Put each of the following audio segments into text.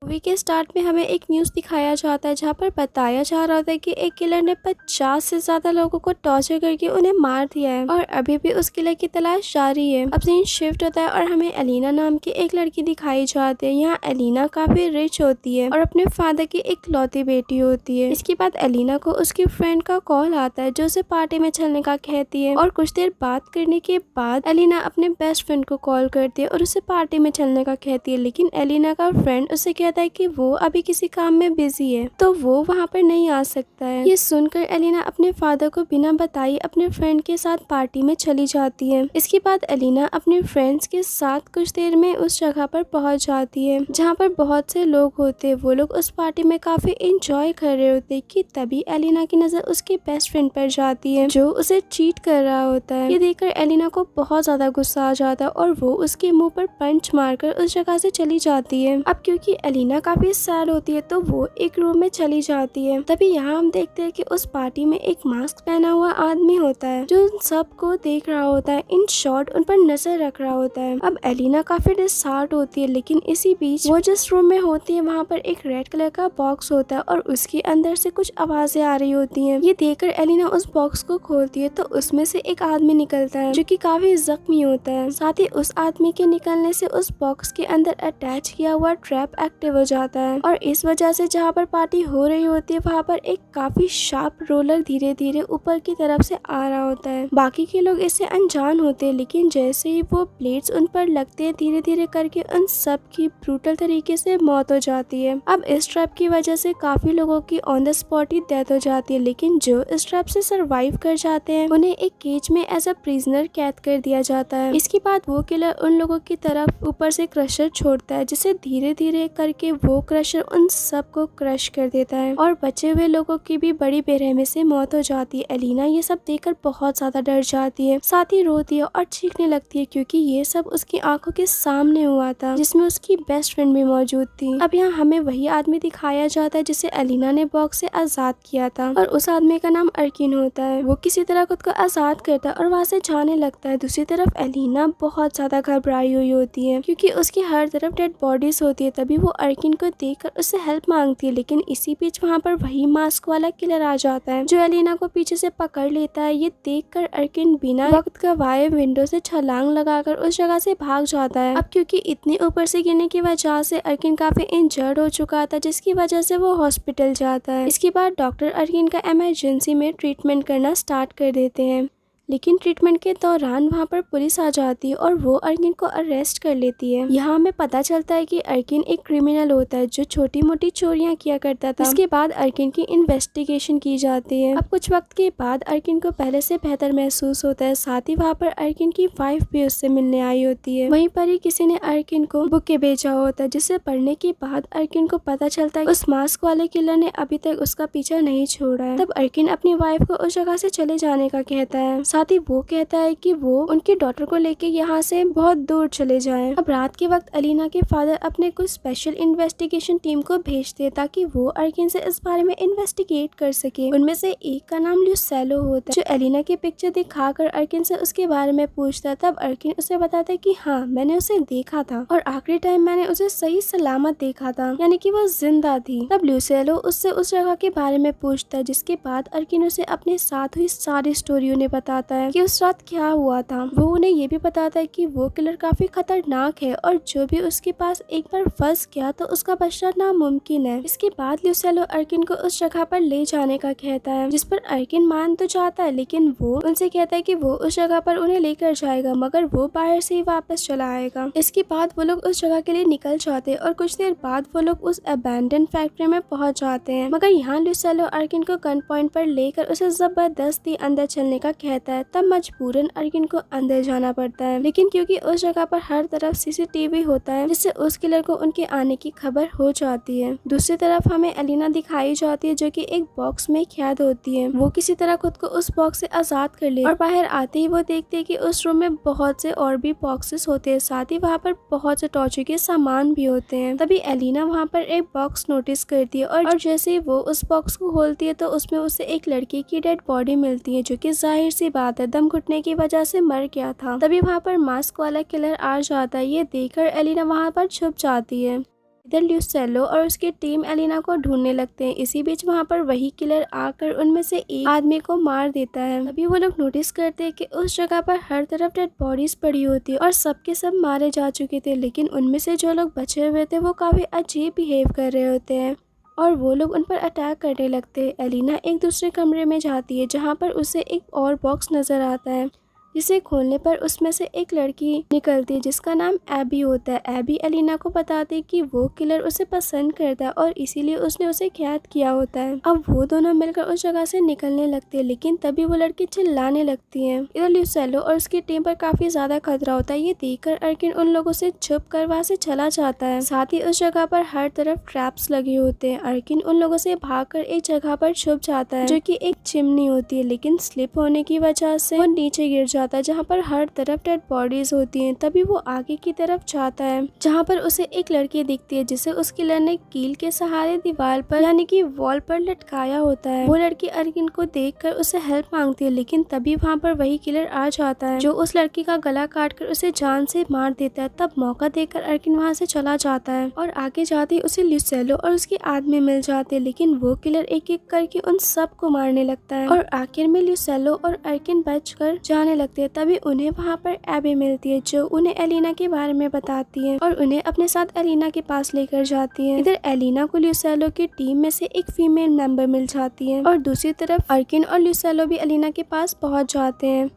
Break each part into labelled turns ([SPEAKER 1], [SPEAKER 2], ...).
[SPEAKER 1] Movie के start में हमें एक न्यूज़ दिखाया जाता है जहाँ पर बताया जा रहा होता है कि एक किलर ने 50 से ज्यादा लोगों को टॉर्चर करके उन्हें मार दिया है और अभी भी उस किलर की तलाश जारी है। अब सीन शिफ्ट होता है और हमें एलिना नाम की एक लड़की दिखाई जाती है। यहाँ एलिना काफी रिच होती है और अपने फादर की एक लौती बेटी होती है। इसके बाद एलिना को उसकी फ्रेंड का कॉल आता है जो उसे पार्टी में चलने का कहती है और कुछ देर बात करने के बाद एलिना अपने बेस्ट फ्रेंड को कॉल करती है और उसे पार्टी में चलने का कहती है, लेकिन एलिना का फ्रेंड उसे कहता है कि वो अभी किसी काम में बिजी है तो वो वहाँ पर नहीं आ सकता है। ये सुनकर एलिना अपने फादर को बिना बताए अपने फ्रेंड के साथ पार्टी में चली जाती है। इसके बाद एलिना अपने फ्रेंड्स के साथ कुछ देर में उस जगह पर पहुंच जाती है जहाँ पर बहुत से लोग होते हैं। वो लोग उस पार्टी में काफी इंजॉय कर रहे होते कि तभी एलिना की नजर उसके बेस्ट फ्रेंड पर जाती है जो उसे चीट कर रहा होता है। ये देखकर एलिना को बहुत ज्यादा गुस्सा आ जाता है और वो उसके मुंह पर पंच मारकर उस जगह से चली जाती है। अब क्योंकि एलिना काफी सैड होती है तो वो एक रूम में चली जाती है। तभी यहाँ हम देखते हैं कि उस पार्टी में एक मास्क पहना हुआ आदमी होता है जो उन सबको देख रहा होता है, इन शॉर्ट उन पर नजर रख रहा होता है। अब एलिना काफी डिसहार्ट होती है, लेकिन इसी बीच वो जिस रूम में होती है वहाँ पर एक रेड कलर का बॉक्स होता है और उसके अंदर से कुछ आवाजें आ रही होती हैं। ये देखकर एलिना उस बॉक्स को खोलती है तो उसमें से एक आदमी निकलता है जो कि काफी जख्मी होता है। साथ ही उस आदमी के निकलने से उस बॉक्स के अंदर अटैच किया हुआ ट्रैप एक्टिव हो जाता है और इस वजह से जहाँ पर पार्टी हो रही होती है वहाँ पर एक काफी शार्प रोलर धीरे धीरे ऊपर की तरफ से आ रहा होता है। बाकी के लोग इससे अनजान होते हैं, लेकिन जैसे ही वो प्लेट्स उन पर लगते हैं धीरे धीरे करके उन सब की ब्रूटल तरीके से मौत हो जाती है। अब इस ट्रैप की वजह से काफी लोगों की on the spot he death हो जाती है, लेकिन जो इस ट्रैप से सरवाइव कर जाते हैं उन्हें एक केज में एज अ प्रिजनर कैद कर दिया जाता है। इसके बाद वो किलर उन लोगों की तरफ ऊपर से क्रशर छोड़ता है जिसे धीरे धीरे करके वो क्रशर उन सब को क्रश कर देता है और बचे हुए लोगों की भी बड़ी बेरहमी से मौत हो जाती है। एलिना ये सब देखकर बहुत ज्यादा डर जाती है, साथ ही रोती है और चीखने लगती है क्योंकि ये सब उसकी आंखों के सामने हुआ था जिसमें उसकी बेस्ट फ्रेंड भी मौजूद थी। अब यहाँ हमें वही आदमी दिखाया जाता है जिसे एलिना ने बॉक्स से आजाद किया था और उस आदमी का नाम अर्किन होता है। वो किसी तरह खुद को आजाद करता है और वहाँ से जाने लगता है। दूसरी तरफ एलिना बहुत ज्यादा घबराई हुई होती है क्योंकि उसकी हर तरफ डेड बॉडीज होती है। तभी वो अर्किन को देखकर उससे हेल्प मांगती है, लेकिन इसी बीच वहाँ पर वही मास्क वाला किलर आ जाता है जो एलिना को पीछे से पकड़ लेता है। ये देखकर अर्किन बिना वक्त गवाए विंडो से छलांग लगाकर उस जगह से भाग जाता है। अब क्योंकि इतनी ऊपर से गिरने की वजह से अर्किन काफी इंजर्ड हो चुका था जिसकी वजह से वो हॉस्पिटल जाता है। इसके बाद डॉक्टर अर्किन का इमरजेंसी में ट्रीटमेंट करना स्टार्ट कर देते हैं, लेकिन ट्रीटमेंट के दौरान वहाँ पर पुलिस आ जाती है और वो अर्किन को अरेस्ट कर लेती है। यहाँ हमें पता चलता है कि अर्किन एक क्रिमिनल होता है जो छोटी मोटी चोरियां किया करता था। इसके बाद अर्किन की इन्वेस्टिगेशन की जाती है। अब कुछ वक्त के बाद अर्किन को पहले से बेहतर महसूस होता है। साथ ही वहाँ पर अर्किन की वाइफ भी उससे मिलने आई होती है। वहीं पर ही किसी ने अर्किन को बुके भेजा होता है जिसे पढ़ने के बाद अर्किन को पता चलता है उस मास्क वाले किलर ने अभी तक उसका पीछा नहीं छोड़ा है। तब अर्किन अपनी वाइफ को उस जगह से चले जाने का कहता है। साथ ही वो कहता है कि वो उनकी डॉटर को लेके यहाँ से बहुत दूर चले जाएं। अब रात के वक्त एलिना के फादर अपने कुछ स्पेशल इन्वेस्टिगेशन टीम को भेजते हैं ताकि वो अर्किन से इस बारे में इन्वेस्टिगेट कर सके। उनमें से एक का नाम ल्यूसेलो होता है जो एलिना की पिक्चर दिखाकर अर्किन से उसके बारे में पूछता है। तब अर्किन उसे बताता है कि हाँ, मैंने उसे देखा था और आखिरी टाइम मैंने उसे सही सलामत देखा था, यानी कि वो जिंदा थी। तब ल्यूसेलो उससे उस जगह के बारे में पूछता है, जिसके बाद अर्किन उसे अपने साथ हुई सारी स्टोरी उन्हें बताता है कि उस रात क्या हुआ था। वो उन्हें ये भी बताता है कि वो किलर काफी खतरनाक है और जो भी उसके पास एक बार फंस गया तो उसका बचना नामुमकिन है। इसके बाद ल्यूसेलो अर्किन को उस जगह पर ले जाने का कहता है, जिस पर अर्किन मान तो जाता है, लेकिन वो उनसे कहता है कि वो उस जगह पर उन्हें लेकर जाएगा मगर वो बाहर से ही वापस चला आएगा। इसके बाद वो लोग उस जगह के लिए निकल जाते हैं और कुछ देर बाद वो लोग उस अबैंडन फैक्ट्री में पहुंच जाते हैं। मगर यहाँ ल्यूसेलो अर्किन को गन पॉइंट पर लेकर उसे जबरदस्ती अंदर चलने का कहता है। तब मजबूरन अर्किन को अंदर जाना पड़ता है, लेकिन क्योंकि उस जगह पर हर तरफ सीसीटीवी होता है जिससे उस किलर को उनके आने की खबर हो जाती है। दूसरी तरफ हमें एलिना दिखाई जाती है जो कि एक बॉक्स में कैद होती है। वो किसी तरह खुद को उस बॉक्स से आजाद कर ले और बाहर आते ही वो देखते हैं कि उस रूम में बहुत से और भी बॉक्सेस होते हैं, साथ ही वहाँ पर बहुत से टॉर्चर के सामान भी होते हैं। तभी एलिना वहाँ पर एक बॉक्स नोटिस करती है और जैसे ही वो उस बॉक्स को खोलती है तो उसमें उसे एक लड़की की डेड बॉडी मिलती है जो कि जाहिर सी बात है दम घुटने की वजह से मर गया था। तभी वहाँ पर मास्क वाला किलर आ जाता है। ये देखकर एलिना वहाँ पर छुप जाती है। इधर ल्यूसेलो और उसकी टीम एलिना को ढूंढने लगते हैं। इसी बीच वहाँ पर वही किलर आकर उनमें से एक आदमी को मार देता है। तभी वो लोग नोटिस करते हैं कि उस जगह पर हर तरफ डेड बॉडीज पड़ी होती है और सबके सब मारे जा चुके थे, लेकिन उनमें से जो लोग बचे हुए थे वो काफी अजीब बिहेव कर रहे होते हैं और वो लोग उन पर अटैक करने लगते हैं। एलिना एक दूसरे कमरे में जाती है जहाँ पर उसे एक और बॉक्स नजर आता है, जिसे खोलने पर उसमें से एक लड़की निकलती है जिसका नाम एबी होता है। एबी एलिना को बताती है कि वो किलर उसे पसंद करता है और इसीलिए उसने उसे कैद किया होता है। अब वो दोनों मिलकर उस जगह से निकलने लगते हैं, लेकिन तभी वो लड़की चिल्लाने लगती है। इधर ल्यूसेलो और उसकी टीम पर काफी ज्यादा खतरा होता है। ये देखकर अर्किन उन लोगों से छुप कर वहाँ से चला जाता है। साथ ही उस जगह पर हर तरफ ट्रैप्स लगे होते हैं। अर्किन उन लोगों से भागकर एक जगह पर छुप जाता है जो कि एक चिमनी होती है, लेकिन स्लिप होने की वजह से वो नीचे गिर जाता है जहाँ पर हर तरफ डेड बॉडीज होती हैं। तभी वो आगे की तरफ जाता है जहाँ पर उसे एक लड़की दिखती है जिसे उस किलर ने कील के सहारे दीवार पर यानी कि वॉल पर लटकाया होता है। वो लड़की अर्किन को देखकर उसे हेल्प मांगती है, लेकिन तभी वहाँ पर वही किलर आ जाता है जो उस लड़की का गला काटकर उसे जान से मार देता है। तब मौका देखकर अर्किन वहाँ से चला जाता है और आगे जाते ही उसे ल्यूसेलो और उसके आदमी मिल जाते हैं, लेकिन वो किलर एक एक करके उन सबको मारने लगता है और आखिर में ल्यूसेलो और अर्किन बचकर जाने लगते हैं। तभी उन्हें वहाँ पर एबी मिलती है जो उन्हें एलिना के बारे में बताती है और उन्हें अपने साथ एलिना के पास लेकर जाती है। इधर एलिना को ल्यूसेलो की टीम में से एक फीमेल मेंबर मिल जाती है और दूसरी तरफ अर्किन और ल्यूसेलो भी एलिना के पास पहुँच जाते हैं।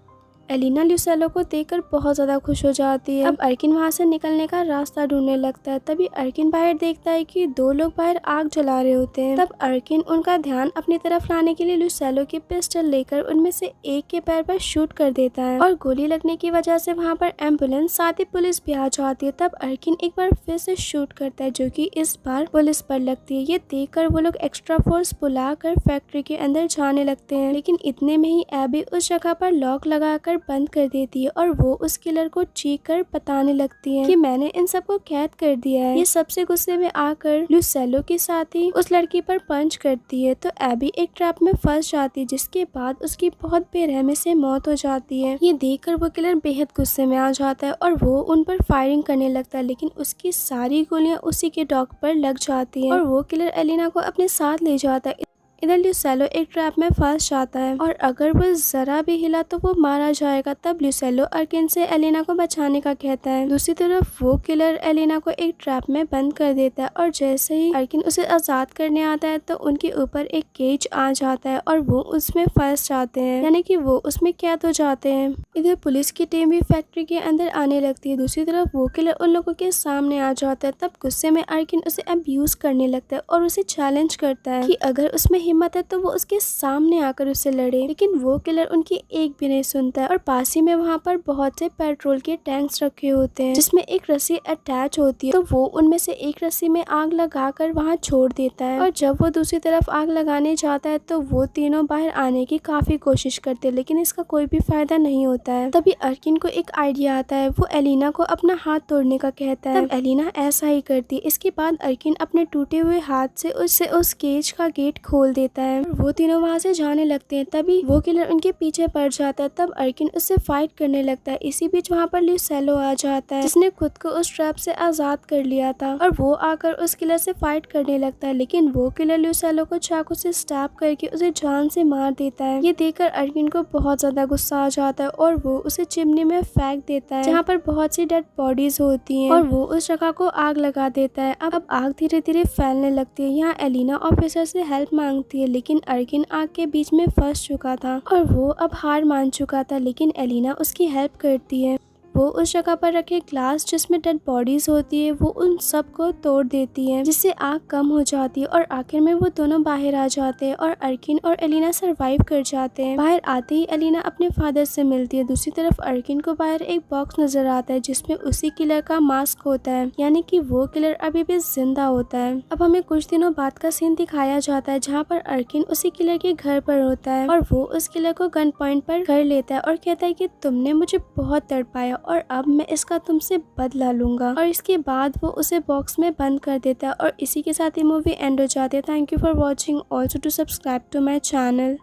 [SPEAKER 1] एलिना ल्यूसेलो को देखकर बहुत ज्यादा खुश हो जाती है। अब अर्किन वहाँ से निकलने का रास्ता ढूंढने लगता है। तभी अर्किन बाहर देखता है कि दो लोग बाहर आग जला रहे होते हैं। तब अर्किन उनका ध्यान अपनी तरफ लाने के लिए ल्यूसेलो की पिस्टल लेकर उनमें से एक के पैर पर शूट कर देता है और गोली लगने की वजह से वहाँ पर एम्बुलेंस साथ ही पुलिस भी आ जाती है। तब अर्किन एक बार फिर से शूट करता है जो कि इस बार पुलिस पर लगती है। ये देखकर वो लोग एक्स्ट्रा फोर्स बुलाकर फैक्ट्री के अंदर जाने लगते हैं, लेकिन इतने में ही एबी उस जगह पर लॉक लगाकर बंद कर देती है और वो उस किलर को चीख कर बताने लगती है कि मैंने इन सबको कैद कर दिया है। ये सबसे गुस्से में आकर ल्यूसेलो के साथ ही उस लड़की पर पंच करती है तो एबी एक ट्रैप में फंस जाती है, जिसके बाद उसकी बहुत बेरहमी से मौत हो जाती है। ये देखकर वो किलर बेहद गुस्से में आ जाता है और वो उन पर फायरिंग करने लगता है, लेकिन उसकी सारी गोलियां उसी के डॉग पर लग जाती है और वो किलर एलिना को अपने साथ ले जाता है। इधर ल्यूसेलो एक ट्रैप में फंस जाता है और अगर वो जरा भी हिला तो वो मारा जाएगा। तब ल्यूसेलो अर्किन से एलिना को बचाने का कहता है। दूसरी तरफ वो किलर एलिना को एक ट्रैप में बंद कर देता है और जैसे ही अर्किन उसे आजाद करने आता है तो उनके ऊपर एक केज आ जाता है और वो उसमें फंस जाते हैं, यानी कि वो उसमें कैद हो जाते हैं। इधर पुलिस की टीम भी फैक्ट्री के अंदर आने लगती है। दूसरी तरफ वो किलर उन लोगों के सामने आ जाता है। तब गुस्से में अर्किन उसे अब्यूज करने लगता है और उसे चैलेंज करता है कि अगर उसमें हिम्मत है तो वो उसके सामने आकर उससे लड़े, लेकिन वो किलर उनकी एक भी नहीं सुनता है और पास ही में वहाँ पर बहुत से पेट्रोल के टैंक्स रखे होते हैं जिसमें एक रस्सी अटैच होती है। तो वो उनमें से एक रस्सी में आग लगाकर वहाँ छोड़ देता है और जब वो दूसरी तरफ आग लगाने जाता है तो वो तीनों बाहर आने की काफी कोशिश करते हैं, लेकिन इसका कोई भी फायदा नहीं होता है। तभी अर्किन को एक आइडिया आता है। वो एलिना को अपना हाथ तोड़ने का कहता है। तब एलिना ऐसा ही करती है। इसके बाद अर्किन अपने टूटे हुए हाथ से उस केज का गेट खोल देता है। वो तीनों वहाँ से जाने लगते हैं। तभी वो किलर उनके पीछे पड़ जाता है। तब अर्किन उससे फाइट करने लगता है। इसी बीच वहाँ पर ल्यूसेलो आ जाता है जिसने खुद को उस ट्रैप से आजाद कर लिया था और वो आकर उस किलर से फाइट करने लगता है, लेकिन वो किलर ल्यूसेलो को चाकू से स्टैब करके उसे जान से मार देता है। ये देखकर अर्किन को बहुत ज्यादा गुस्सा आ जाता है और वो उसे चिमनी में फेंक देता है जहाँ पर बहुत सी डेड बॉडीज होती हैं और वो उस जगह को आग लगा देता है। अब आग धीरे धीरे फैलने लगती है। यहाँ एलिना ऑफिसर से हेल्प मांगती है, लेकिन अर्किन आग के बीच में फंस चुका था और वो अब हार मान चुका था, लेकिन एलिना उसकी हेल्प करती है। वो उस जगह पर रखे ग्लास जिसमें डेड बॉडीज होती है वो उन सब को तोड़ देती है, जिससे आग कम हो जाती है और आखिर में वो दोनों बाहर आ जाते हैं और अर्किन और एलिना सरवाइव कर जाते हैं। बाहर आते ही एलिना अपने फादर से मिलती है। दूसरी तरफ अर्किन को बाहर एक बॉक्स नजर आता है जिसमें उसी किलर का मास्क होता है, यानी कि वो किलर अभी भी जिंदा होता है। अब हमें कुछ दिनों बाद का सीन दिखाया जाता है जहाँ पर अर्किन उसी किलर के घर पर होता है और वो उस किलर को गन पॉइंट पर कर लेता है और कहता है कि तुमने मुझे बहुत तड़पाया और अब मैं इसका तुमसे बदला लूंगा। और इसके बाद वो उसे बॉक्स में बंद कर देता है और इसी के साथ ही मूवी एंड हो जाती है। Thank you for watching, also to subscribe to my channel.